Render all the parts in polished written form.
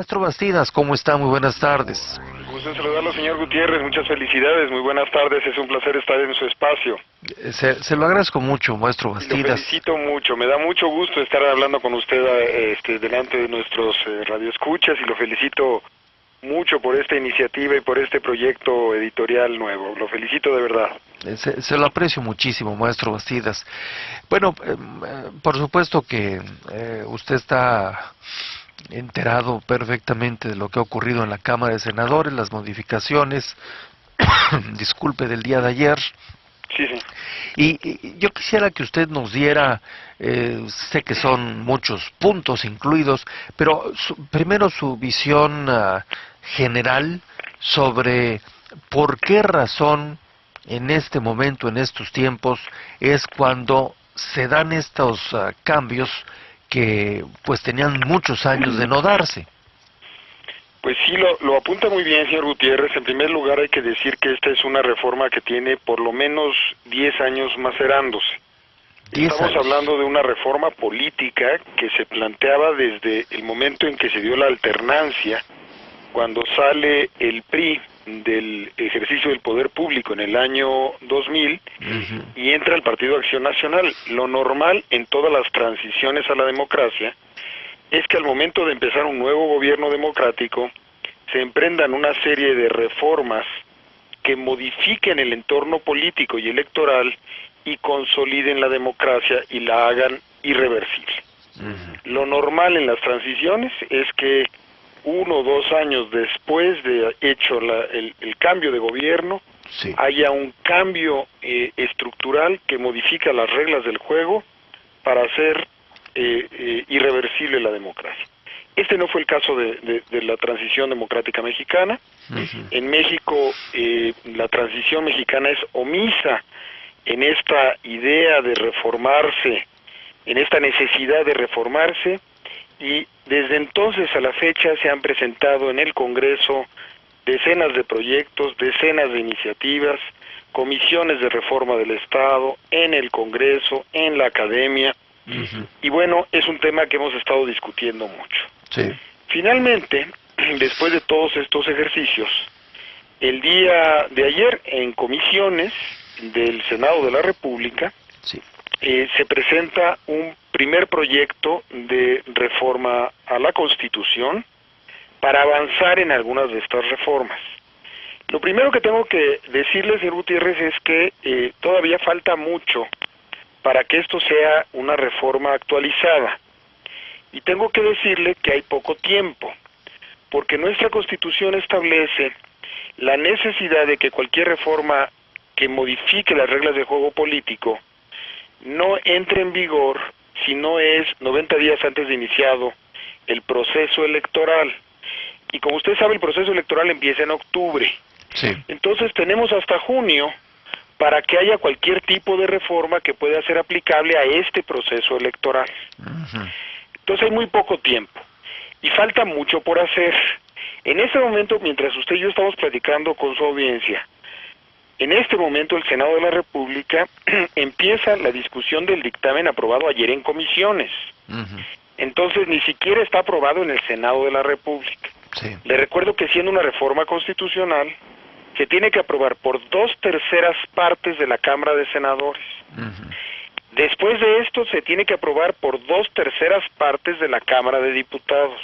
Maestro Bastidas, ¿cómo está? Muy buenas tardes. Gusto en saludarlo, señor Gutiérrez. Muchas felicidades. Muy buenas tardes. Es un placer estar en su espacio. Se lo agradezco mucho, maestro Y Bastidas. lo felicito mucho. Me da mucho gusto estar hablando con usted delante de nuestros radioescuchas y lo felicito mucho por esta iniciativa y por este proyecto editorial nuevo. Lo felicito de verdad. Se lo aprecio muchísimo, maestro Bastidas. Bueno, por supuesto que usted está enterado perfectamente de lo que ha ocurrido en la Cámara de Senadores, las modificaciones, disculpe, del día de ayer. Sí, sí. Y yo quisiera que usted nos diera, sé que son muchos puntos incluidos, pero primero su visión general sobre por qué razón en este momento, en estos tiempos, es cuando se dan estos cambios que pues tenían muchos años de no darse. Pues sí, lo apunta muy bien, señor Gutiérrez. En primer lugar, hay que decir que esta es una reforma que tiene por lo menos 10 años macerándose. Estamos hablando de una reforma política que se planteaba desde el momento en que se dio la alternancia, cuando sale el PRI del ejercicio del poder público en el año 2000 y entra el Partido Acción Nacional. Lo normal en todas las transiciones a la democracia es que al momento de empezar un nuevo gobierno democrático se emprendan una serie de reformas que modifiquen el entorno político y electoral y consoliden la democracia y la hagan irreversible. Lo normal en las transiciones es que 1 o 2 años después de hecho el cambio de gobierno, sí, haya un cambio estructural que modifica las reglas del juego para hacer irreversible la democracia. Este no fue el caso de la transición democrática mexicana. En México la transición mexicana es omisa en esta idea de reformarse, en esta necesidad de reformarse, y desde entonces a la fecha se han presentado en el Congreso decenas de proyectos, decenas de iniciativas, comisiones de reforma del Estado, en el Congreso, en la academia, y bueno, es un tema que hemos estado discutiendo mucho. Sí. Finalmente, después de todos estos ejercicios, el día de ayer en comisiones del Senado de la República, sí, se presenta un primer proyecto de reforma a la Constitución para avanzar en algunas de estas reformas. Lo primero que tengo que decirle, señor Gutiérrez, es que todavía falta mucho para que esto sea una reforma actualizada. Y tengo que decirle que hay poco tiempo, porque nuestra Constitución establece la necesidad de que cualquier reforma que modifique las reglas de juego político no entre en vigor si no es 90 días antes de iniciado el proceso electoral. Y como usted sabe, el proceso electoral empieza en octubre. sí. Entonces tenemos hasta junio para que haya cualquier tipo de reforma que pueda ser aplicable a este proceso electoral. Entonces hay muy poco tiempo y falta mucho por hacer. En este momento, mientras usted y yo estamos platicando con su audiencia, en este momento el Senado de la República empieza la discusión del dictamen aprobado ayer en comisiones. Entonces ni siquiera está aprobado en el Senado de la República. Sí. Le recuerdo que siendo una reforma constitucional, se tiene que aprobar por 2/3 partes de la Cámara de Senadores. Después de esto se tiene que aprobar por 2/3 partes de la Cámara de Diputados.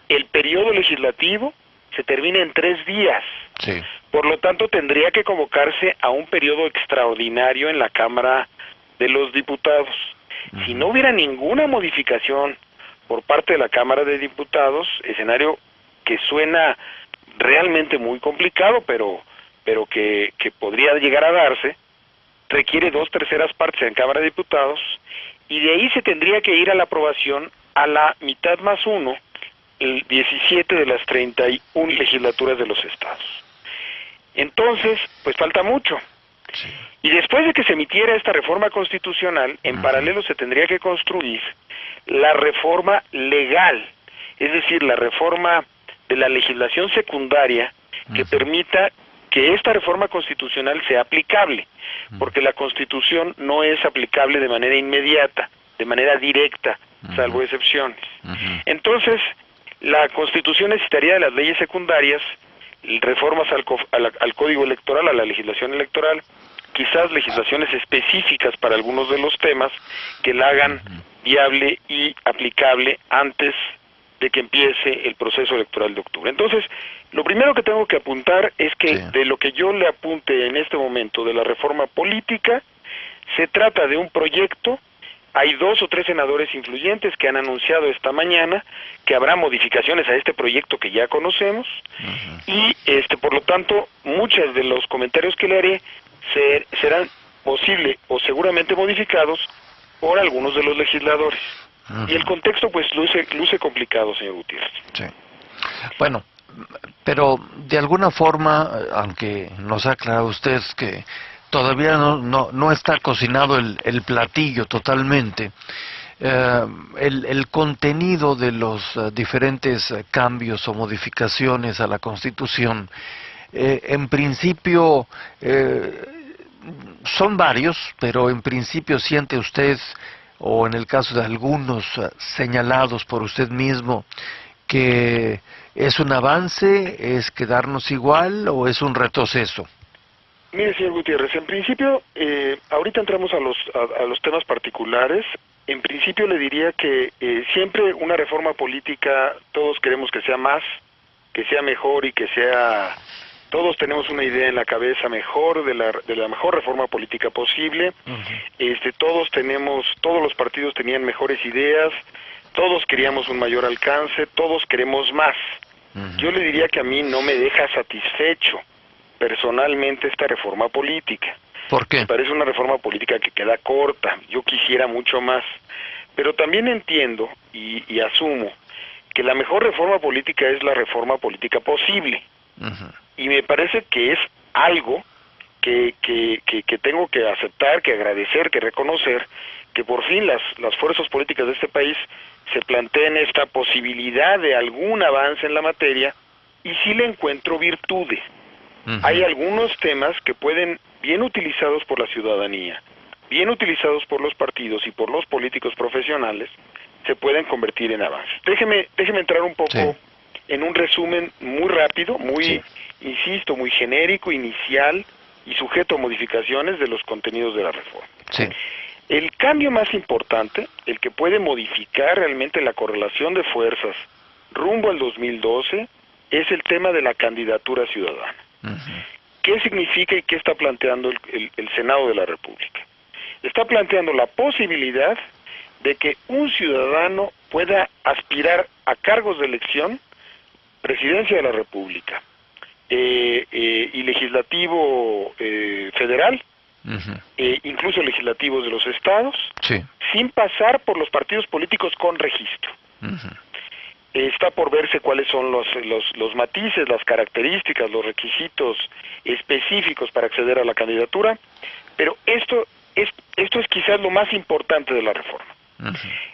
El periodo legislativo se termina en 3 días. Sí. Por lo tanto, tendría que convocarse a un periodo extraordinario en la Cámara de los Diputados. Si no hubiera ninguna modificación por parte de la Cámara de Diputados, escenario que suena realmente muy complicado, pero que podría llegar a darse, requiere 2/3 partes en Cámara de Diputados, y de ahí se tendría que ir a la aprobación a la mitad más 1, el 17 de las 31 legislaturas de los estados. Entonces, pues falta mucho. Sí. Y después de que se emitiera esta reforma constitucional, en paralelo se tendría que construir la reforma legal, es decir, la reforma de la legislación secundaria que permita que esta reforma constitucional sea aplicable, porque la Constitución no es aplicable de manera inmediata, de manera directa, salvo excepciones. Entonces, La Constitución necesitaría de las leyes secundarias, reformas al Código Electoral, a la legislación electoral, quizás legislaciones específicas para algunos de los temas que la hagan viable y aplicable antes de que empiece el proceso electoral de octubre. Entonces, lo primero que tengo que apuntar es que de lo que yo le apunte en este momento de la reforma política, se trata de un proyecto. Hay 2 o 3 senadores influyentes que han anunciado esta mañana que habrá modificaciones a este proyecto que ya conocemos, y por lo tanto muchos de los comentarios que le haré serán posible o seguramente modificados por algunos de los legisladores. Y el contexto pues luce complicado, señor Gutiérrez. Sí. Bueno, pero de alguna forma, aunque nos ha aclarado usted que todavía no está cocinado el platillo totalmente, el contenido de los diferentes cambios o modificaciones a la Constitución, en principio son varios, pero en principio siente usted, o en el caso de algunos señalados por usted mismo, que es un avance, es quedarnos igual o es un retroceso. Mire, señor Gutiérrez, en principio, ahorita entramos a los temas particulares. En principio le diría que siempre una reforma política, todos queremos que sea más, que sea mejor y que sea... Todos tenemos una idea en la cabeza mejor de la mejor reforma política posible. Todos los partidos tenían mejores ideas, todos queríamos un mayor alcance, todos queremos más. Yo le diría que a mí no me deja satisfecho personalmente esta reforma política. ¿Por qué? Me parece una reforma política que queda corta, yo quisiera mucho más. Pero también entiendo y asumo que la mejor reforma política es la reforma política posible. Y me parece que es algo que tengo que aceptar, que agradecer, que reconocer, que por fin las fuerzas políticas de este país se planteen esta posibilidad de algún avance en la materia, y sí le encuentro virtudes. Hay algunos temas que pueden, bien utilizados por la ciudadanía, bien utilizados por los partidos y por los políticos profesionales, se pueden convertir en avances. Déjeme entrar un poco en un resumen muy rápido, insisto, muy genérico, inicial y sujeto a modificaciones de los contenidos de la reforma. El cambio más importante, el que puede modificar realmente la correlación de fuerzas rumbo al 2012, es el tema de la candidatura ciudadana. ¿Qué significa y qué está planteando el Senado de la República? Está planteando la posibilidad de que un ciudadano pueda aspirar a cargos de elección, Presidencia de la República y Legislativo federal, incluso legislativos de los estados, sin pasar por los partidos políticos con registro. Está por verse cuáles son los matices, las características, los requisitos específicos para acceder a la candidatura, pero esto es quizás lo más importante de la reforma.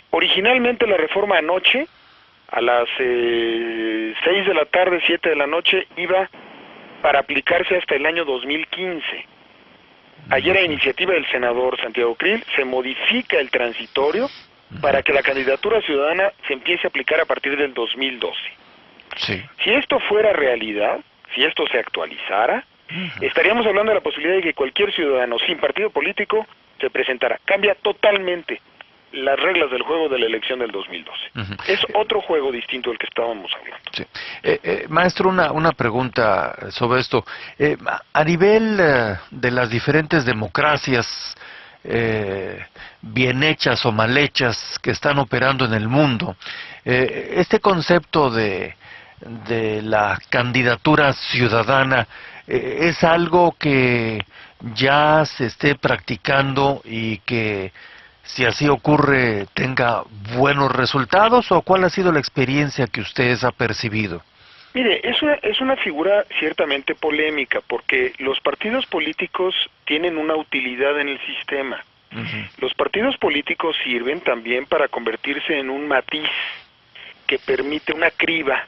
Originalmente la reforma anoche, a las 6 de la tarde, 7 de la noche, iba para aplicarse hasta el año 2015. Ayer, a iniciativa del senador Santiago Krill, se modifica el transitorio para que la candidatura ciudadana se empiece a aplicar a partir del 2012. Si esto fuera realidad, si esto se actualizara, estaríamos hablando de la posibilidad de que cualquier ciudadano sin partido político se presentara. Cambia totalmente las reglas del juego de la elección del 2012. Es otro juego distinto del que estábamos hablando. Maestro, una pregunta sobre esto. A nivel de las diferentes democracias bien hechas o mal hechas que están operando en el mundo, este concepto de la candidatura ciudadana es algo que ya se esté practicando y que, si así ocurre, tenga buenos resultados, o cuál ha sido la experiencia que ustedes han percibido. Mire, es una figura ciertamente polémica, porque los partidos políticos tienen una utilidad en el sistema. Los partidos políticos sirven también para convertirse en un matiz que permite, una criba,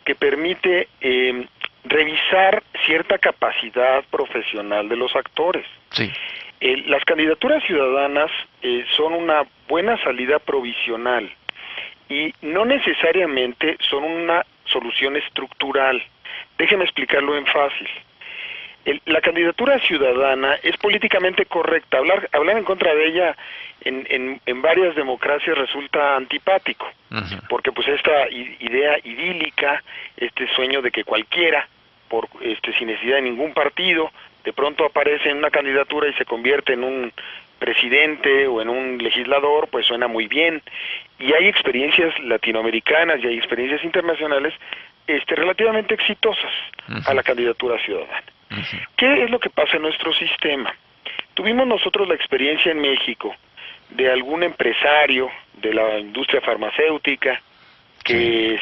que permite revisar cierta capacidad profesional de los actores. Las candidaturas ciudadanas son una buena salida provisional, y no necesariamente son una solución estructural. Déjeme explicarlo en fácil. La candidatura ciudadana es políticamente correcta. Hablar en contra de ella en varias democracias resulta antipático, porque pues esta idea idílica, este sueño de que cualquiera, sin necesidad de ningún partido, de pronto aparece en una candidatura y se convierte en un presidente o en un legislador, pues suena muy bien. Y hay experiencias latinoamericanas y hay experiencias internacionales relativamente exitosas a la candidatura ciudadana. ¿Qué es lo que pasa en nuestro sistema? Tuvimos nosotros la experiencia en México de algún empresario de la industria farmacéutica que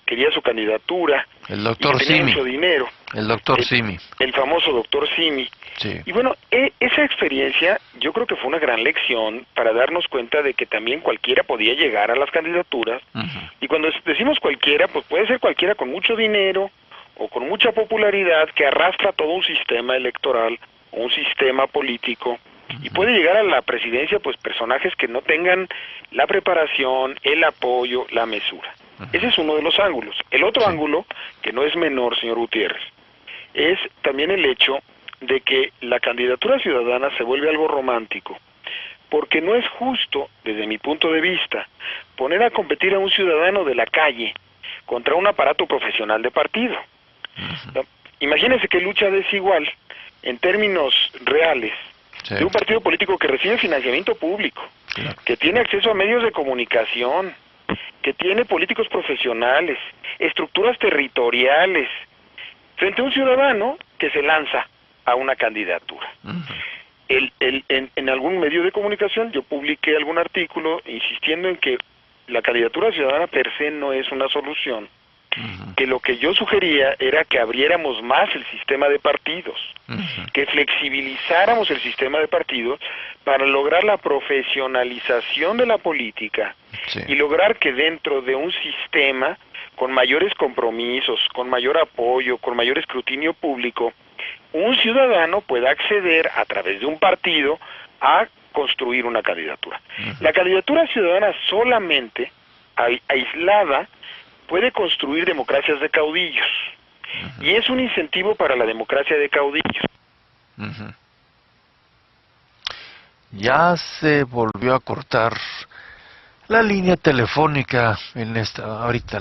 quería su candidatura, el doctor y tenía Simi, mucho dinero. el doctor Simi, el famoso doctor Simi. Sí. Y bueno, esa experiencia yo creo que fue una gran lección para darnos cuenta de que también cualquiera podía llegar a las candidaturas. Y cuando decimos cualquiera, pues puede ser cualquiera con mucho dinero o con mucha popularidad que arrastra todo un sistema electoral o un sistema político, y puede llegar a la presidencia pues personajes que no tengan la preparación, el apoyo, la mesura. Ese es uno de los ángulos. El otro ángulo, que no es menor, señor Gutiérrez, es también el hecho de que la candidatura ciudadana se vuelve algo romántico, porque no es justo, desde mi punto de vista, poner a competir a un ciudadano de la calle contra un aparato profesional de partido. Imagínense qué lucha desigual, en términos reales, de un partido político que recibe financiamiento público, que tiene acceso a medios de comunicación, que tiene políticos profesionales, estructuras territoriales, frente a un ciudadano que se lanza a una candidatura. En algún medio de comunicación yo publiqué algún artículo insistiendo en que la candidatura ciudadana per se no es una solución, que lo que yo sugería era que abriéramos más el sistema de partidos, que flexibilizáramos el sistema de partidos para lograr la profesionalización de la política y lograr que dentro de un sistema con mayores compromisos, con mayor apoyo, con mayor escrutinio público, un ciudadano pueda acceder a través de un partido a construir una candidatura. La candidatura ciudadana solamente, aislada, puede construir democracias de caudillos, y es un incentivo para la democracia de caudillos. Ya se volvió a cortar la línea telefónica ahorita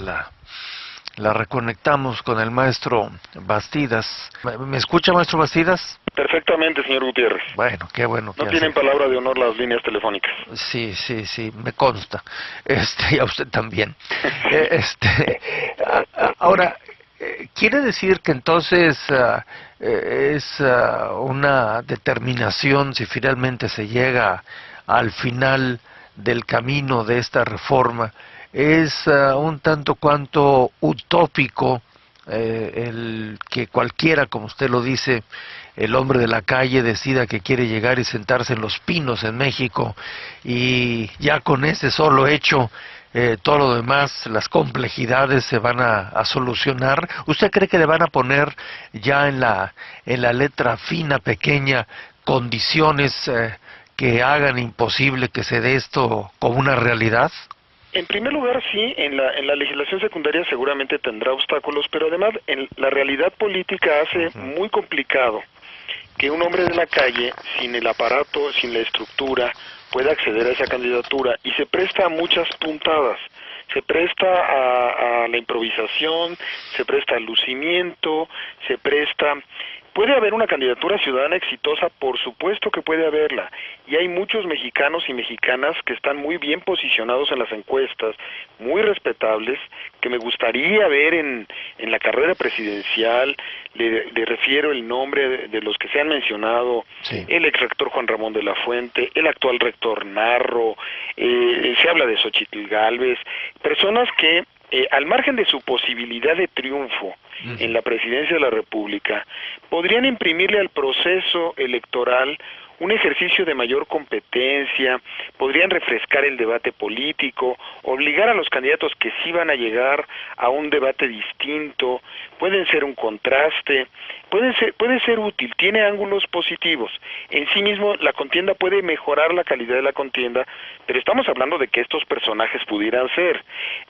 la reconectamos con el maestro Bastidas. ¿Me escucha, maestro Bastidas? Perfectamente, señor Gutiérrez. Bueno, qué bueno. No tienen palabra de honor las líneas telefónicas. Sí, me consta. Y a usted también. Ahora, ¿quiere decir que entonces es una determinación, si finalmente se llega al final del camino de esta reforma, es un tanto cuanto utópico el que cualquiera, como usted lo dice, el hombre de la calle decida que quiere llegar y sentarse en Los Pinos en México, y ya con ese solo hecho todo lo demás, las complejidades se van a solucionar? ¿Usted cree que le van a poner ya en la letra fina, pequeña, condiciones que hagan imposible que se dé esto como una realidad? En primer lugar, sí, en la legislación secundaria seguramente tendrá obstáculos, pero además en la realidad política hace muy complicado que un hombre de la calle, sin el aparato, sin la estructura, pueda acceder a esa candidatura, y se presta a muchas puntadas. Se presta a la improvisación, se presta al lucimiento, Puede haber una candidatura ciudadana exitosa, por supuesto que puede haberla, y hay muchos mexicanos y mexicanas que están muy bien posicionados en las encuestas, muy respetables, que me gustaría ver en la carrera presidencial. Le refiero el nombre de los que se han mencionado: el ex rector Juan Ramón de la Fuente, el actual rector Narro, se habla de Xochitl Gálvez, personas que al margen de su posibilidad de triunfo en la presidencia de la República, podrían imprimirle al proceso electoral un ejercicio de mayor competencia, podrían refrescar el debate político, obligar a los candidatos que sí van a llegar a un debate distinto, pueden ser un contraste, puede ser útil, tiene ángulos positivos. En sí mismo la contienda puede mejorar la calidad de la contienda, pero estamos hablando de que estos personajes pudieran ser.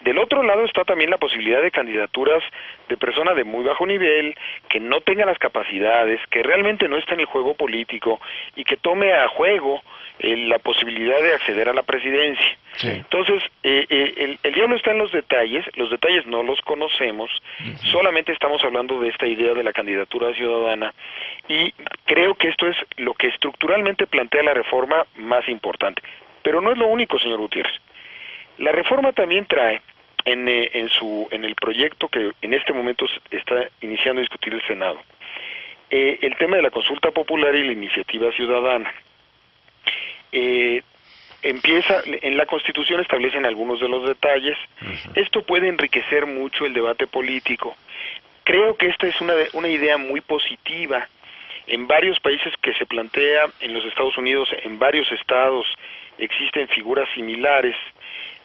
Del otro lado está también la posibilidad de candidaturas de personas de muy bajo nivel, que no tengan las capacidades, que realmente no está en el juego político y que tome a juego la posibilidad de acceder a la presidencia. Sí. Entonces, el diablo está en los detalles no los conocemos, solamente estamos hablando de esta idea de la candidatura ciudadana, y creo que esto es lo que estructuralmente plantea la reforma más importante. Pero no es lo único, señor Gutiérrez. La reforma también trae en el proyecto que en este momento está iniciando a discutir el Senado, el tema de la consulta popular y la iniciativa ciudadana. Empieza, en la Constitución establecen algunos de los detalles. Esto puede enriquecer mucho el debate político. Creo que esta es una idea muy positiva. En varios países que se plantea, en los Estados Unidos, en varios estados, existen figuras similares,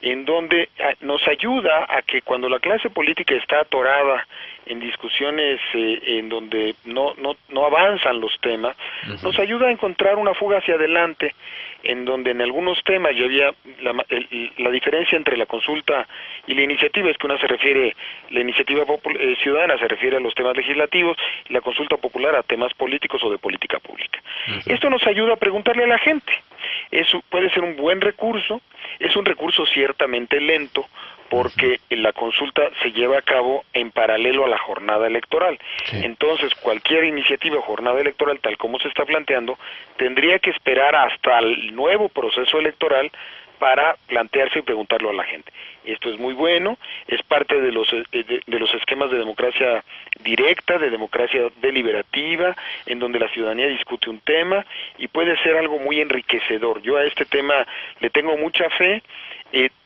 en donde nos ayuda a que cuando la clase política está atorada en discusiones en donde no avanzan los temas, nos ayuda a encontrar una fuga hacia adelante, en donde en algunos temas ya había la diferencia entre la consulta y la iniciativa es que la iniciativa ciudadana se refiere a los temas legislativos y la consulta popular a temas políticos o de política pública. Esto nos ayuda a preguntarle a la gente. Eso puede ser un buen recurso, es un recurso ciertamente lento, porque la consulta se lleva a cabo en paralelo a la jornada electoral. Sí. Entonces, cualquier iniciativa o jornada electoral, tal como se está planteando, tendría que esperar hasta el nuevo proceso electoral para plantearse y preguntarlo a la gente. Esto es muy bueno, es parte de los esquemas de democracia directa, de democracia deliberativa, en donde la ciudadanía discute un tema y puede ser algo muy enriquecedor. Yo a este tema le tengo mucha fe.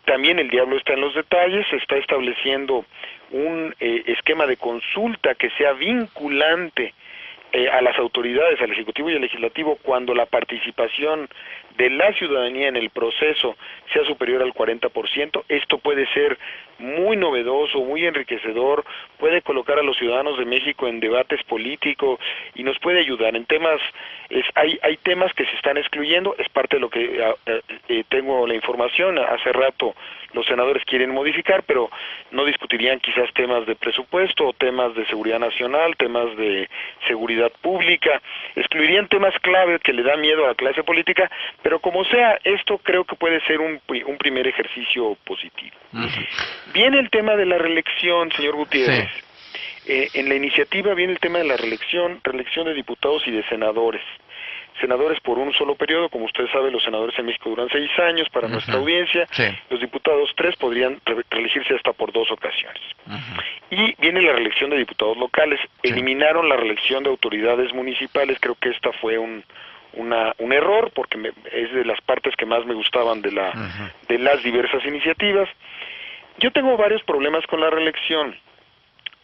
También el diablo está en los detalles, se está estableciendo un esquema de consulta que sea vinculante a las autoridades, al Ejecutivo y al Legislativo, cuando la participación de la ciudadanía en el proceso sea superior al 40%. Esto puede ser muy novedoso, muy enriquecedor, puede colocar a los ciudadanos de México en debates políticos y nos puede ayudar en temas. Hay temas que se están excluyendo, es parte de lo que tengo la información. Hace rato los senadores quieren modificar, pero no discutirían quizás temas de presupuesto o temas de seguridad nacional, temas de seguridad pública, excluirían temas clave que le da miedo a la clase política, pero como sea, esto creo que puede ser un primer ejercicio positivo. Viene el tema de la reelección, señor Gutiérrez. Sí. En la iniciativa viene el tema de la reelección de diputados y de senadores. Senadores por un solo periodo, como usted sabe, los senadores en México duran 6 años para nuestra audiencia, sí. Los diputados 3 podrían reelegirse hasta por 2 ocasiones. Y viene la reelección de diputados locales, sí. Eliminaron la reelección de autoridades municipales, creo que esta fue un error, porque es de las partes que más me gustaban de las diversas iniciativas. Yo tengo varios problemas con la reelección.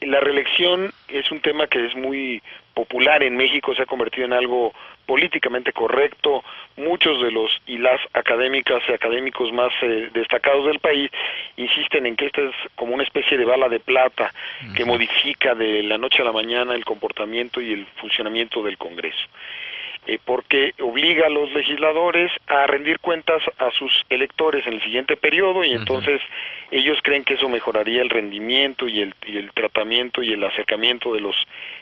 La reelección es un tema que es muy popular en México, se ha convertido en algo políticamente correcto. Muchos de los y las académicas y académicos más destacados del país insisten en que esta es como una especie de bala de plata que modifica de la noche a la mañana el comportamiento y el funcionamiento del Congreso. Porque obliga a los legisladores a rendir cuentas a sus electores en el siguiente periodo y entonces ellos creen que eso mejoraría el rendimiento y el tratamiento y el acercamiento de los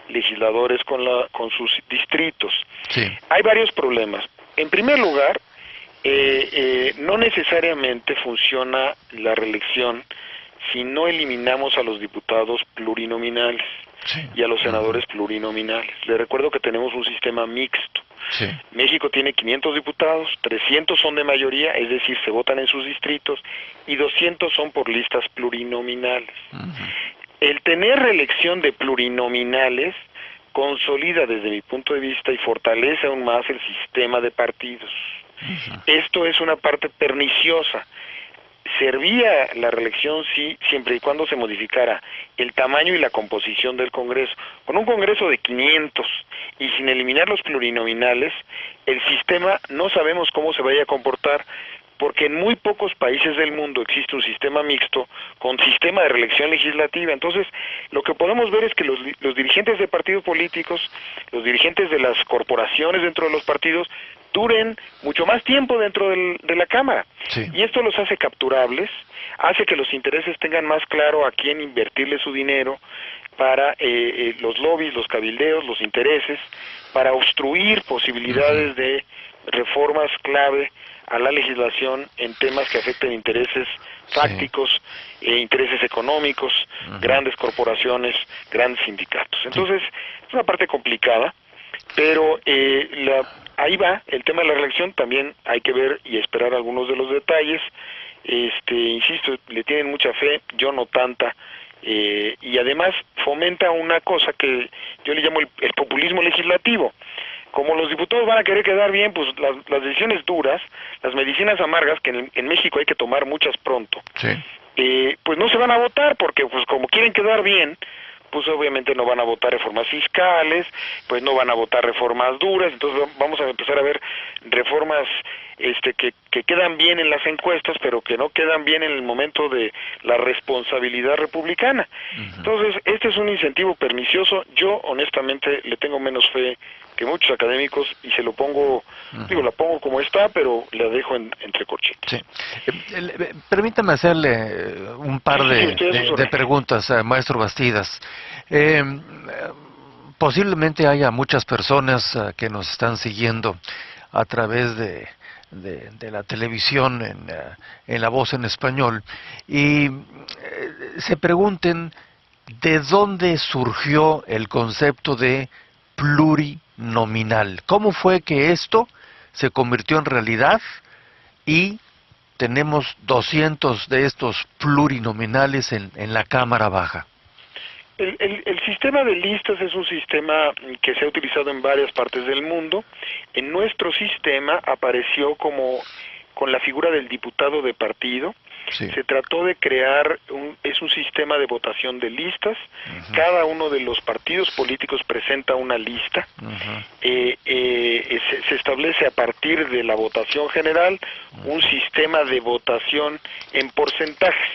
legisladores con sus distritos. Sí. Hay varios problemas. En primer lugar, no necesariamente funciona la reelección si no eliminamos a los diputados plurinominales. Sí. Y a los senadores plurinominales. Les recuerdo que tenemos un sistema mixto. Sí. México tiene 500 diputados, 300 son de mayoría, es decir, se votan en sus distritos, y 200 son por listas plurinominales. El tener reelección de plurinominales consolida desde mi punto de vista y fortalece aún más el sistema de partidos. Esto es una parte perniciosa. servía la reelección sí, siempre y cuando se modificara el tamaño y la composición del Congreso. Con un Congreso de 500 y sin eliminar los plurinominales, el sistema no sabemos cómo se vaya a comportar, porque en muy pocos países del mundo existe un sistema mixto con sistema de reelección legislativa. Entonces, lo que podemos ver es que los dirigentes de partidos políticos, los dirigentes de las corporaciones dentro de los partidos, duren mucho más tiempo dentro de la Cámara. Sí. Y esto los hace capturables, hace que los intereses tengan más claro a quién invertirle su dinero para los lobbies, los cabildeos, los intereses, para obstruir posibilidades de reformas clave a la legislación en temas que afecten intereses fácticos, intereses económicos, grandes corporaciones, grandes sindicatos. Entonces, es una parte complicada, pero ahí va el tema de la reelección. También hay que ver y esperar algunos de los detalles. Insisto, le tienen mucha fe, yo no tanta, y además fomenta una cosa que yo le llamo el populismo legislativo. Como los diputados van a querer quedar bien, pues las decisiones duras, las medicinas amargas, que en México hay que tomar muchas pronto, pues no se van a votar, porque pues como quieren quedar bien, pues obviamente no van a votar reformas fiscales, pues no van a votar reformas duras. Entonces vamos a empezar a ver reformas que quedan bien en las encuestas, pero que no quedan bien en el momento de la responsabilidad republicana. Entonces, este es un incentivo pernicioso. Yo honestamente le tengo menos fe que muchos académicos, y se lo pongo, la pongo como está, pero la dejo entre corchetes. Sí. Permítame hacerle un par de preguntas, maestro Bastidas. Posiblemente haya muchas personas que nos están siguiendo a través de la televisión en La Voz en Español y se pregunten de dónde surgió el concepto de plurinominal. ¿Cómo fue que esto se convirtió en realidad y tenemos 200 de estos plurinominales en la Cámara Baja? El sistema de listas es un sistema que se ha utilizado en varias partes del mundo. En nuestro sistema apareció con la figura del diputado de partido. Sí. Se trató de crear es un sistema de votación de listas. Cada uno de los partidos políticos presenta una lista. Se establece a partir de la votación general un sistema de votación en porcentajes.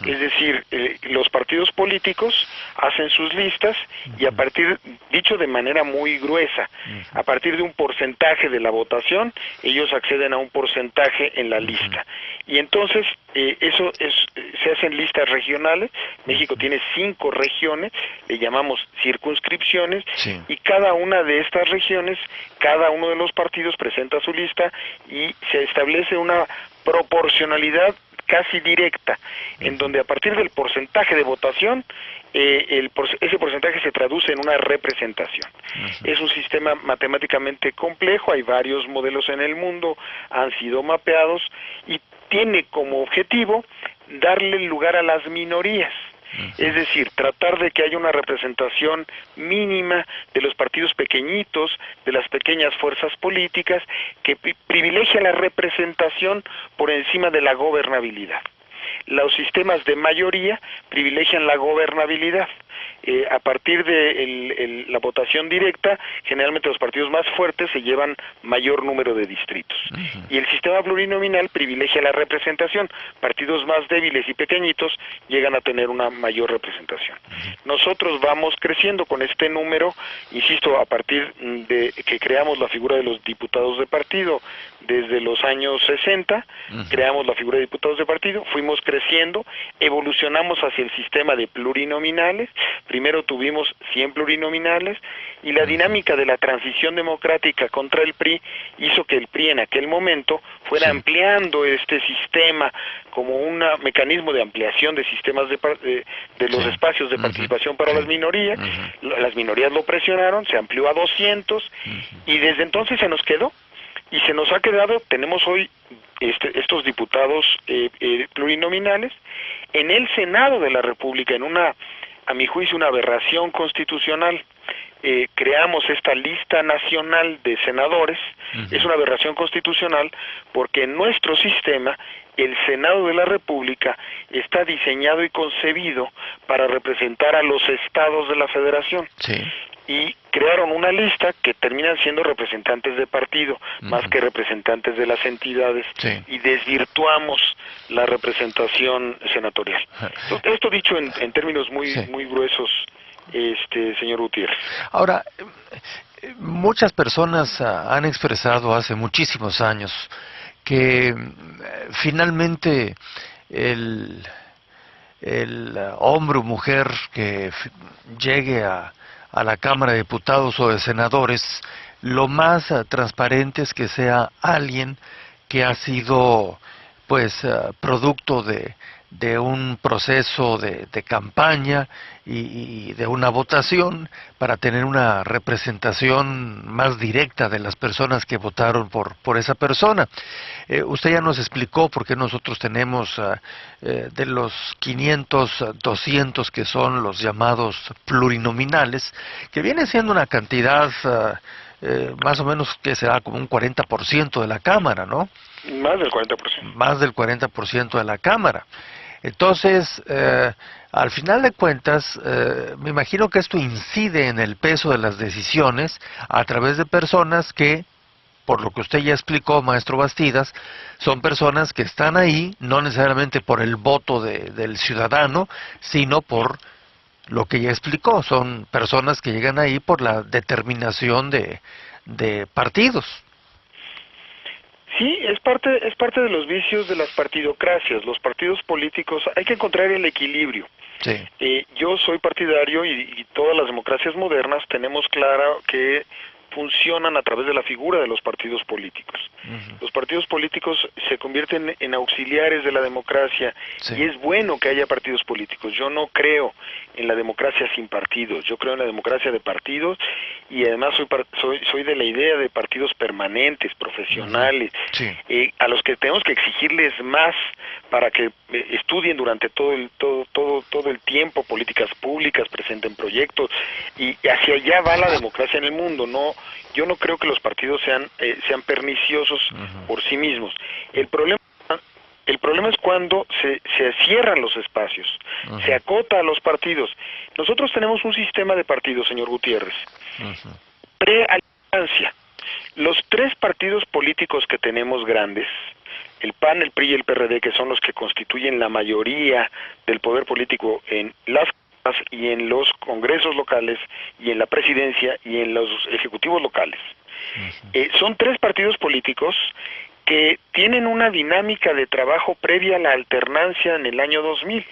Es decir, los partidos políticos hacen sus listas y a partir, dicho de manera muy gruesa, a partir de un porcentaje de la votación, ellos acceden a un porcentaje en la lista. Y entonces, se hacen listas regionales. México tiene 5 regiones, le llamamos circunscripciones, y cada una de estas regiones, cada uno de los partidos presenta su lista y se establece una proporcionalidad casi directa, en donde a partir del porcentaje de votación, ese porcentaje se traduce en una representación. Es un sistema matemáticamente complejo, hay varios modelos en el mundo, han sido mapeados, y tiene como objetivo darle lugar a las minorías. Es decir, tratar de que haya una representación mínima de los partidos pequeñitos, de las pequeñas fuerzas políticas, que privilegia la representación por encima de la gobernabilidad. Los sistemas de mayoría privilegian la gobernabilidad. A partir de la votación directa, generalmente los partidos más fuertes se llevan mayor número de distritos. Y el sistema plurinominal privilegia la representación. Partidos más débiles y pequeñitos llegan a tener una mayor representación. Nosotros vamos creciendo con este número, insisto, a partir de que creamos la figura de los diputados de partido desde los años 60, creamos la figura de diputados de partido, fuimos creciendo, evolucionamos hacia el sistema de plurinominales. Primero tuvimos 100 plurinominales, y la dinámica de la transición democrática contra el PRI hizo que el PRI en aquel momento fuera ampliando este sistema como un mecanismo de ampliación de sistemas de los espacios de participación para las minorías. Las minorías lo presionaron, se amplió a 200, y desde entonces se nos quedó. Y se nos ha quedado, tenemos hoy estos diputados plurinominales. En el Senado de la República, en a mi juicio, una aberración constitucional, creamos esta lista nacional de senadores. Es una aberración constitucional porque en nuestro sistema el Senado de la República está diseñado y concebido para representar a los estados de la Federación. Sí. Y crearon una lista que terminan siendo representantes de partido, más que representantes de las entidades, y desvirtuamos la representación senatorial. Esto dicho en términos muy gruesos, señor Gutiérrez. Ahora, muchas personas han expresado hace muchísimos años que finalmente el hombre o mujer que llegue a la Cámara de Diputados o de Senadores, lo más transparente es que sea alguien que ha sido producto de un proceso de campaña y de una votación para tener una representación más directa de las personas que votaron por esa persona. Usted ya nos explicó por qué nosotros tenemos de los 500, 200 que son los llamados plurinominales, que viene siendo una cantidad más o menos que será como un 40% de la Cámara, ¿no? Más del 40%. Más del 40% de la Cámara. Entonces, al final de cuentas, me imagino que esto incide en el peso de las decisiones a través de personas que, por lo que usted ya explicó, maestro Bastidas, son personas que están ahí, no necesariamente por el voto del ciudadano, sino por lo que ya explicó, son personas que llegan ahí por la determinación de partidos. Sí, es parte de los vicios de las partidocracias. Los partidos políticos, hay que encontrar el equilibrio. Sí. Yo soy partidario y todas las democracias modernas tenemos claro que funcionan a través de la figura de los partidos políticos. Los partidos políticos se convierten en auxiliares de la democracia, y es bueno que haya partidos políticos. Yo no creo en la democracia sin partidos, yo creo en la democracia de partidos, y además soy de la idea de partidos permanentes, profesionales, a los que tenemos que exigirles más para que estudien durante todo el tiempo políticas públicas, presenten proyectos, y hacia allá va la democracia en el mundo. Yo no creo que los partidos sean perniciosos por sí mismos. El problema es cuando se cierran los espacios, se acota a los partidos. Nosotros tenemos un sistema de partidos, señor Gutiérrez, pre-alianza. Los tres partidos políticos que tenemos grandes, el PAN, el PRI y el PRD, que son los que constituyen la mayoría del poder político en las y en los congresos locales y en la presidencia y en los ejecutivos locales. Son tres partidos políticos que tienen una dinámica de trabajo previa a la alternancia en el año 2000.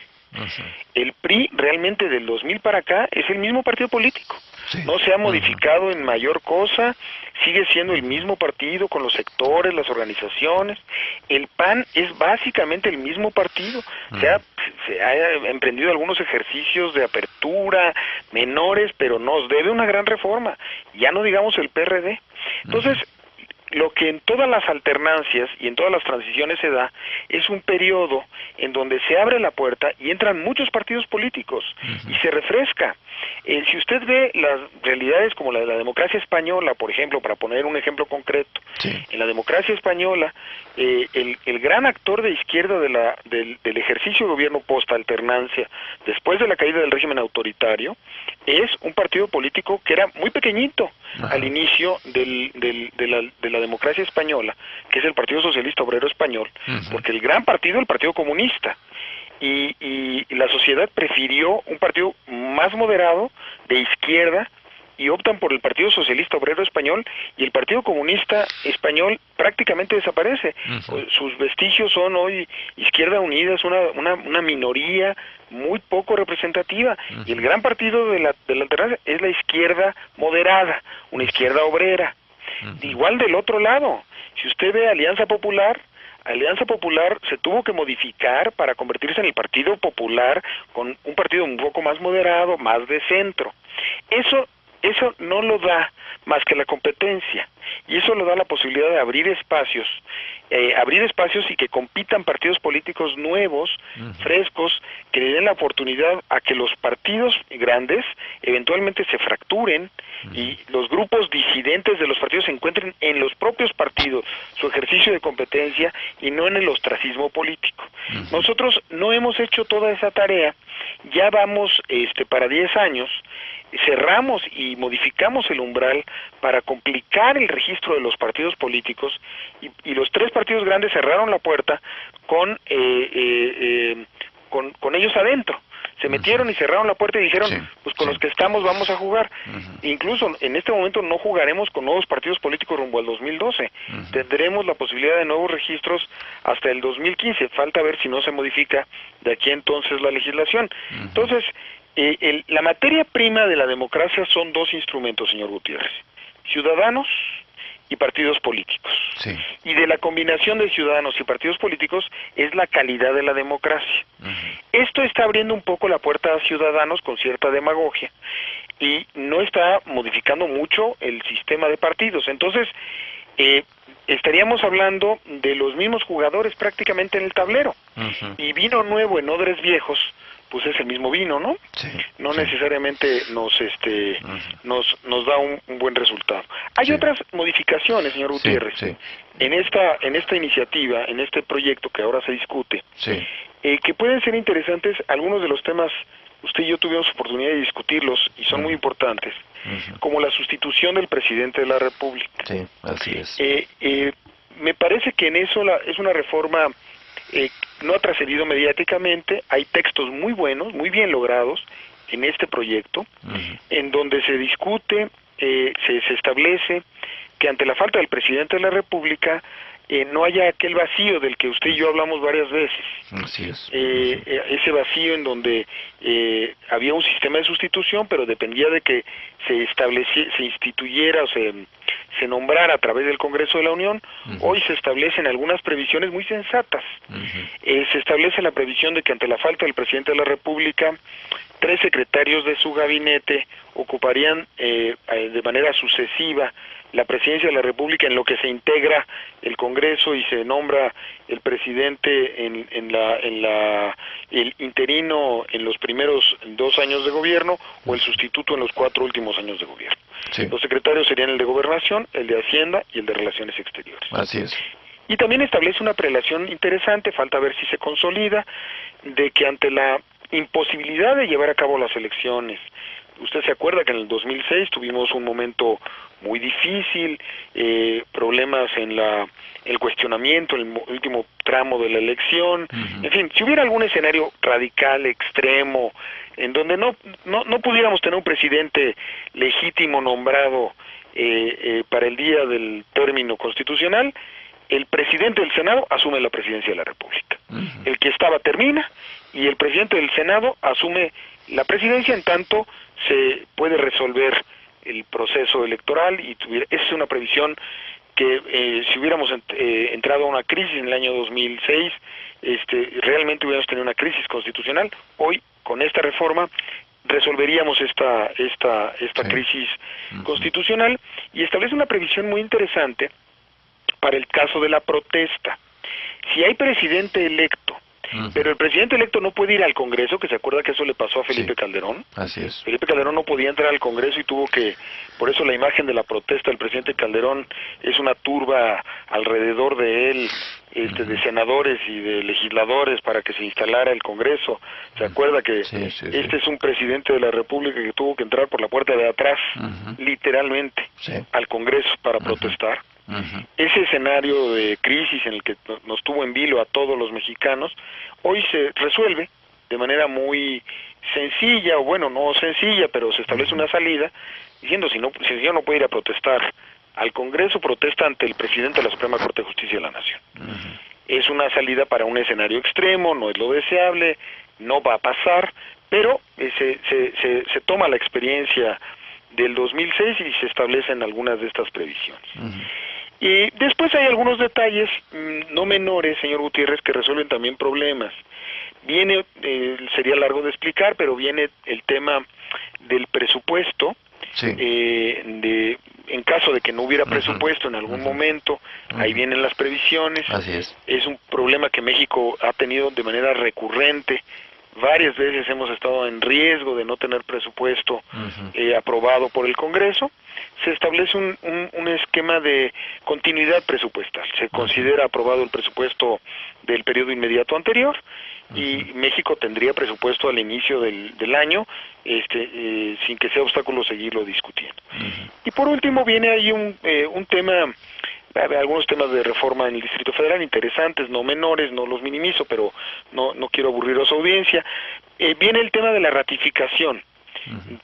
El PRI realmente del 2000 para acá es el mismo partido político. No se ha modificado en mayor cosa, sigue siendo el mismo partido con los sectores, las organizaciones. El PAN es básicamente el mismo partido. Se ha emprendido algunos ejercicios de apertura menores, pero nos debe una gran reforma. Ya no digamos el PRD. Entonces, lo que en todas las alternancias y en todas las transiciones se da es un periodo en donde se abre la puerta y entran muchos partidos políticos y se refresca. Si usted ve las realidades como la de la democracia española, por ejemplo, para poner un ejemplo concreto, en la democracia española, el gran actor de izquierda del ejercicio de gobierno post-alternancia, después de la caída del régimen autoritario, es un partido político que era muy pequeñito al inicio de la democracia española, que es el Partido Socialista Obrero Español, porque el gran partido, el Partido Comunista, y la sociedad prefirió un partido más moderado, de izquierda, y optan por el Partido Socialista Obrero Español, y el Partido Comunista Español prácticamente desaparece. Sus vestigios son hoy Izquierda Unida, es una minoría muy poco representativa, y el gran partido de la alternancia es la izquierda moderada, una izquierda obrera. Igual del otro lado, si usted ve Alianza Popular se tuvo que modificar para convertirse en el Partido Popular, con un partido un poco más moderado, más de centro. Eso eso no lo da más que la competencia, y eso lo da la posibilidad de abrir espacios y que compitan partidos políticos nuevos, frescos, que le den la oportunidad a que los partidos grandes eventualmente se fracturen y los grupos disidentes de los partidos se encuentren en los propios partidos su ejercicio de competencia y no en el ostracismo político. Nosotros no hemos hecho toda esa tarea, ya vamos para 10 años, cerramos y modificamos el umbral para complicar el registro de los partidos políticos y los 3 partidos grandes cerraron la puerta con ellos adentro. Se metieron y cerraron la puerta y dijeron, pues con los que estamos vamos a jugar. Incluso en este momento no jugaremos con nuevos partidos políticos rumbo al 2012. Tendremos la posibilidad de nuevos registros hasta el 2015. Falta ver si no se modifica de aquí entonces la legislación. Entonces, la materia prima de la democracia son 2 instrumentos, señor Gutiérrez: ciudadanos y partidos políticos. Y de la combinación de ciudadanos y partidos políticos es la calidad de la democracia. Esto está abriendo un poco la puerta a ciudadanos con cierta demagogia y no está modificando mucho el sistema de partidos. Entonces, estaríamos hablando de los mismos jugadores prácticamente en el tablero. Y vino nuevo en odres viejos, pues es el mismo vino, ¿no? No necesariamente nos da un buen resultado. Hay otras modificaciones, señor Gutiérrez, en esta iniciativa, en este proyecto que ahora se discute, que pueden ser interesantes. Algunos de los temas, usted y yo tuvimos oportunidad de discutirlos y son muy importantes, como la sustitución del presidente de la República. Sí, así es. Me parece que en eso es una reforma no ha trascendido mediáticamente. Hay textos muy buenos, muy bien logrados en este proyecto, en donde se discute, se establece que ante la falta del presidente de la República no haya aquel vacío del que usted y yo hablamos varias veces. Así es. Ese vacío en donde había un sistema de sustitución, pero dependía de que se instituyera o se nombrara a través del Congreso de la Unión. Hoy se establecen algunas previsiones muy sensatas. Se establece la previsión de que ante la falta del presidente de la República, 3 secretarios de su gabinete ocuparían de manera sucesiva la presidencia de la República, en lo que se integra el Congreso y se nombra el presidente el interino en los primeros 2 años de gobierno o el sustituto en los 4 últimos años de gobierno. Los secretarios serían el de Gobernación, el de Hacienda y el de Relaciones Exteriores. Así es. Y también establece una prelación interesante, falta ver si se consolida, de que ante la imposibilidad de llevar a cabo las elecciones, usted se acuerda que en el 2006 tuvimos un momento muy difícil, problemas en el cuestionamiento, el último tramo de la elección, en fin, si hubiera algún escenario radical, extremo, en donde no pudiéramos tener un presidente legítimo nombrado para el día del término constitucional, el presidente del Senado asume la presidencia de la República. El que estaba termina y el presidente del Senado asume la presidencia en tanto se puede resolver el proceso electoral y esa es una previsión que si hubiéramos entrado a una crisis en el año 2006, realmente hubiéramos tenido una crisis constitucional. Hoy, con esta reforma, resolveríamos esta crisis constitucional y establece una previsión muy interesante para el caso de la protesta. Si hay presidente electo, pero el presidente electo no puede ir al Congreso, que se acuerda que eso le pasó a Felipe Calderón. Así es. Felipe Calderón no podía entrar al Congreso y tuvo que, por eso la imagen de la protesta del presidente Calderón es una turba alrededor de él, de senadores y de legisladores para que se instalara el Congreso. Se acuerda que este es un presidente de la República que tuvo que entrar por la puerta de atrás, literalmente, al Congreso para protestar. Ese escenario de crisis en el que nos tuvo en vilo a todos los mexicanos, hoy se resuelve de manera muy sencilla, o bueno, no sencilla, pero se establece una salida, diciendo si yo no puedo ir a protestar al Congreso, protesta ante el presidente de la Suprema Corte de Justicia de la Nación. Es una salida para un escenario extremo, no es lo deseable, no va a pasar, pero se toma la experiencia del 2006 y se establecen algunas de estas previsiones. Y después hay algunos detalles no menores, señor Gutiérrez, que resuelven también problemas. Sería largo de explicar, pero viene el tema del presupuesto, Sí. En caso de que no hubiera presupuesto en algún momento, ahí vienen las previsiones. Así es. Es un problema que México ha tenido de manera recurrente. Varias veces hemos estado en riesgo de no tener presupuesto aprobado por el Congreso. Se establece un esquema de continuidad presupuestal. Se considera aprobado el presupuesto del periodo inmediato anterior y México tendría presupuesto al inicio del año, sin que sea obstáculo seguirlo discutiendo. Y por último viene ahí un tema, algunos temas de reforma en el Distrito Federal interesantes, no menores, no los minimizo, pero no quiero aburrir a su audiencia. Viene el tema de la ratificación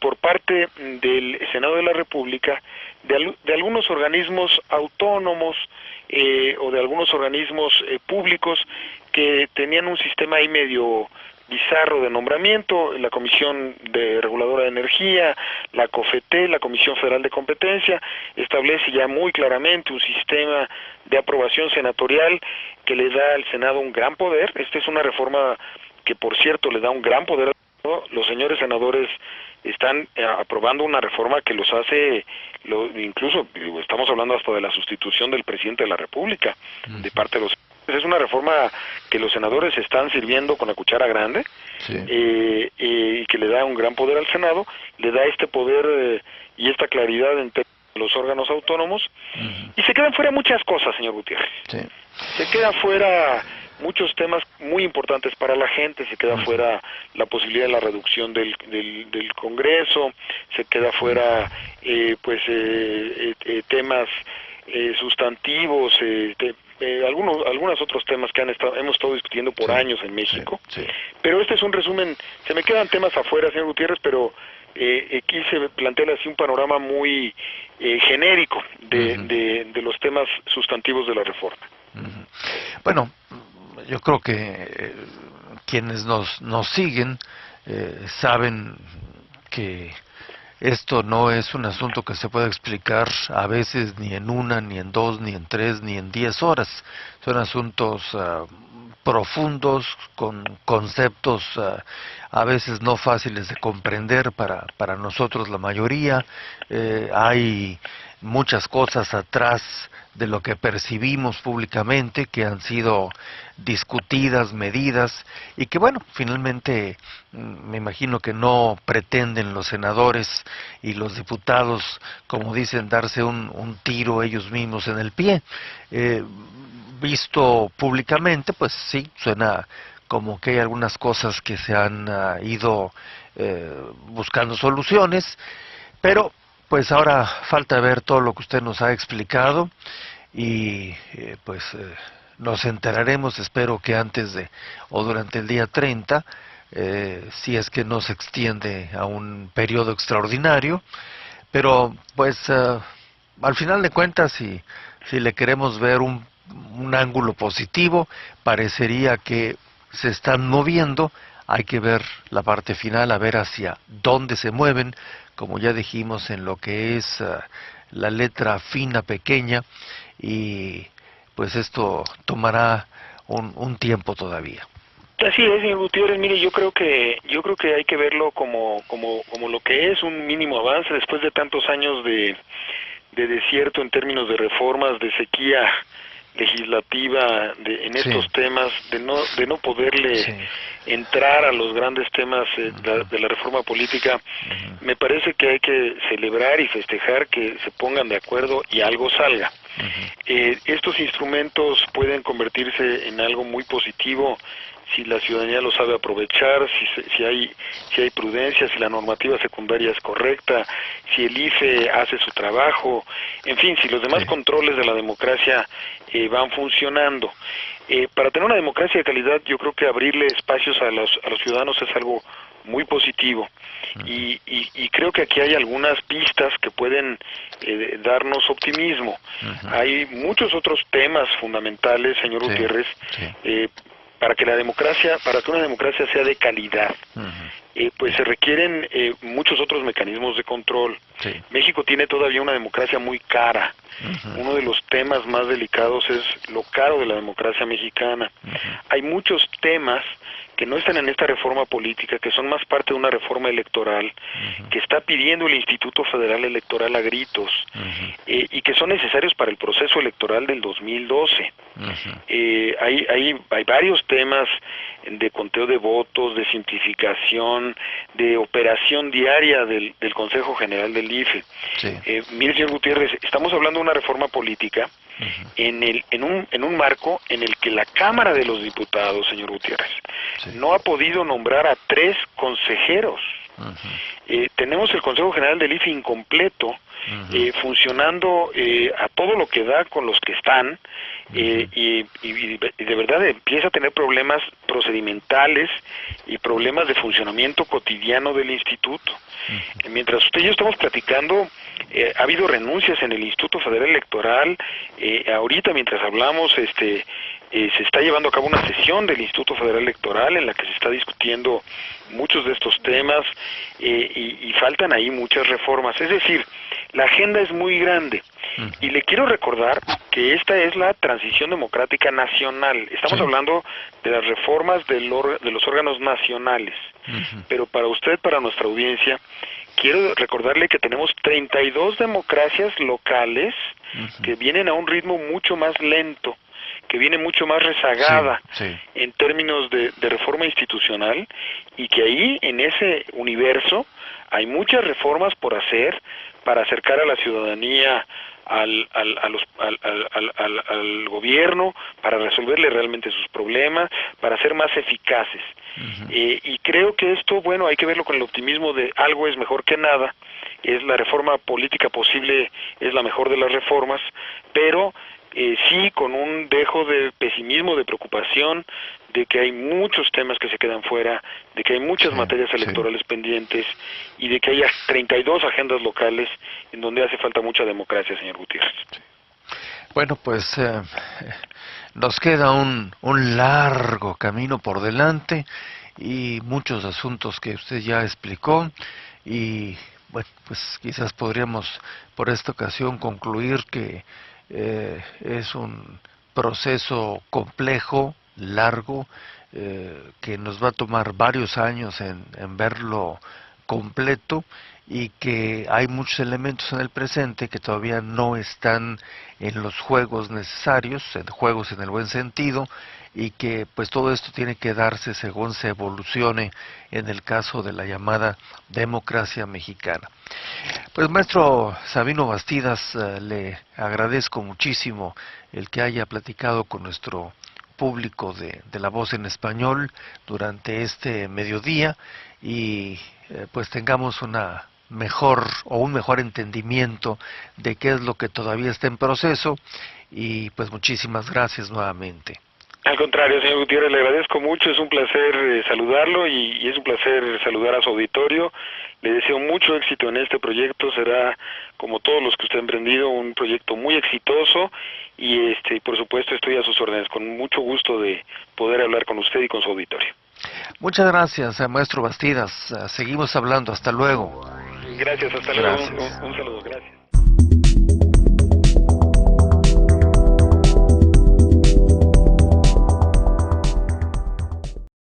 por parte del Senado de la República de algunos organismos autónomos o de algunos organismos públicos que tenían un sistema ahí medio bizarro de nombramiento, la Comisión Reguladora de Energía, la COFETE, la Comisión Federal de Competencia, establece ya muy claramente un sistema de aprobación senatorial que le da al Senado un gran poder. Esta es una reforma que, por cierto, le da un gran poder al Senado. Los señores senadores están aprobando una reforma que los hace, incluso estamos hablando hasta de la sustitución del presidente de la República de parte de los. Es una reforma que los senadores están sirviendo con la cuchara grande, y que le da un gran poder al Senado, le da este poder y esta claridad en los órganos autónomos, y se quedan fuera muchas cosas, señor Gutiérrez. Se quedan fuera muchos temas muy importantes para la gente, se queda fuera la posibilidad de la reducción del Congreso, se queda fuera temas sustantivos, algunos otros temas que hemos estado discutiendo por años en México, pero este es un resumen. Se me quedan temas afuera, señor Gutiérrez, pero quise plantearle así un panorama muy genérico de los temas sustantivos de la reforma. Bueno, yo creo que quienes nos siguen saben que esto no es un asunto que se pueda explicar a veces ni en una, ni en dos, ni en 3, ni en 10 horas. Son asuntos profundos, con conceptos a veces no fáciles de comprender para nosotros la mayoría. Hay muchas cosas atrás de lo que percibimos públicamente que han sido discutidas, medidas, y que bueno, finalmente me imagino que no pretenden los senadores y los diputados, como dicen, darse un tiro ellos mismos en el pie. Visto públicamente, pues sí, suena como que hay algunas cosas que se han ido buscando soluciones, pero pues ahora falta ver todo lo que usted nos ha explicado y nos enteraremos, espero que antes de o durante el día 30, si es que no se extiende a un periodo extraordinario, pero pues al final de cuentas, si le queremos ver un ángulo positivo, parecería que se están moviendo. Hay que ver la parte final, a ver hacia dónde se mueven, como ya dijimos, en lo que es la letra fina, pequeña, y pues esto tomará un tiempo todavía. Así es, señor Gutiérrez. Mire, yo creo que hay que verlo como lo que es, un mínimo avance después de tantos años de desierto en términos de reformas, de sequía legislativa en estos temas, de no poderle entrar a los grandes temas de la reforma política. Me parece que hay que celebrar y festejar que se pongan de acuerdo y algo salga. Estos instrumentos pueden convertirse en algo muy positivo si la ciudadanía lo sabe aprovechar, si hay prudencia, si la normativa secundaria es correcta, si el IFE hace su trabajo, en fin, si los demás controles de la democracia van funcionando. Para tener una democracia de calidad, yo creo que abrirle espacios a los ciudadanos es algo muy positivo, y creo que aquí hay algunas pistas que pueden darnos optimismo. Hay muchos otros temas fundamentales, señor Gutiérrez, para que una democracia sea de calidad, pues se requieren muchos otros mecanismos de control. Sí. México tiene todavía una democracia muy cara. Uno de los temas más delicados es lo caro de la democracia mexicana. Hay muchos temas que no están en esta reforma política, que son más parte de una reforma electoral, que está pidiendo el Instituto Federal Electoral a gritos, y que son necesarios para el proceso electoral del 2012. Hay varios temas de conteo de votos, de simplificación, de operación diaria del Consejo General del IFE. Sí. Mire, señor Gutiérrez, estamos hablando de una reforma política en un marco en el que la Cámara de los Diputados, señor Gutiérrez, no ha podido nombrar a 3 consejeros. Tenemos el Consejo General del IFE incompleto, funcionando a todo lo que da con los que están, y de verdad empieza a tener problemas procedimentales y problemas de funcionamiento cotidiano del instituto. Mientras usted y yo estamos platicando, ha habido renuncias en el Instituto Federal Electoral. Ahorita, mientras hablamos, se está llevando a cabo una sesión del Instituto Federal Electoral en la que se está discutiendo muchos de estos temas, y faltan ahí muchas reformas. Es decir, la agenda es muy grande. Y le quiero recordar que esta es la transición democrática nacional. Estamos hablando de las reformas de los órganos nacionales. Pero para usted, para nuestra audiencia, quiero recordarle que tenemos 32 democracias locales que vienen a un ritmo mucho más lento, que viene mucho más rezagada en términos de reforma institucional, y que ahí, en ese universo, hay muchas reformas por hacer para acercar a la ciudadanía al gobierno, para resolverle realmente sus problemas, para ser más eficaces. Y creo que esto, bueno, hay que verlo con el optimismo de algo es mejor que nada. Es la reforma política posible, es la mejor de las reformas, pero sí con un dejo de pesimismo, de preocupación, de que hay muchos temas que se quedan fuera, de que hay muchas materias electorales pendientes, y de que haya 32 agendas locales en donde hace falta mucha democracia, señor Gutiérrez. Bueno, pues nos queda un largo camino por delante y muchos asuntos que usted ya explicó, y bueno, pues quizás podríamos por esta ocasión concluir que es un proceso complejo, largo, que nos va a tomar varios años en verlo completo, y que hay muchos elementos en el presente que todavía no están en los juegos necesarios, en juegos en el buen sentido, y que pues todo esto tiene que darse según se evolucione en el caso de la llamada democracia mexicana. Pues maestro Sabino Bastidas, le agradezco muchísimo el que haya platicado con nuestro público de La Voz en Español durante este mediodía, y pues tengamos una mejor o un mejor entendimiento de qué es lo que todavía está en proceso, y pues muchísimas gracias nuevamente. Al contrario, señor Gutiérrez, le agradezco mucho, es un placer saludarlo, y es un placer saludar a su auditorio. Le deseo mucho éxito en este proyecto, será, como todos los que usted ha emprendido, un proyecto muy exitoso, y por supuesto estoy a sus órdenes, con mucho gusto de poder hablar con usted y con su auditorio. Muchas gracias, maestro Bastidas, seguimos hablando, hasta luego. Gracias, hasta luego, un saludo, gracias.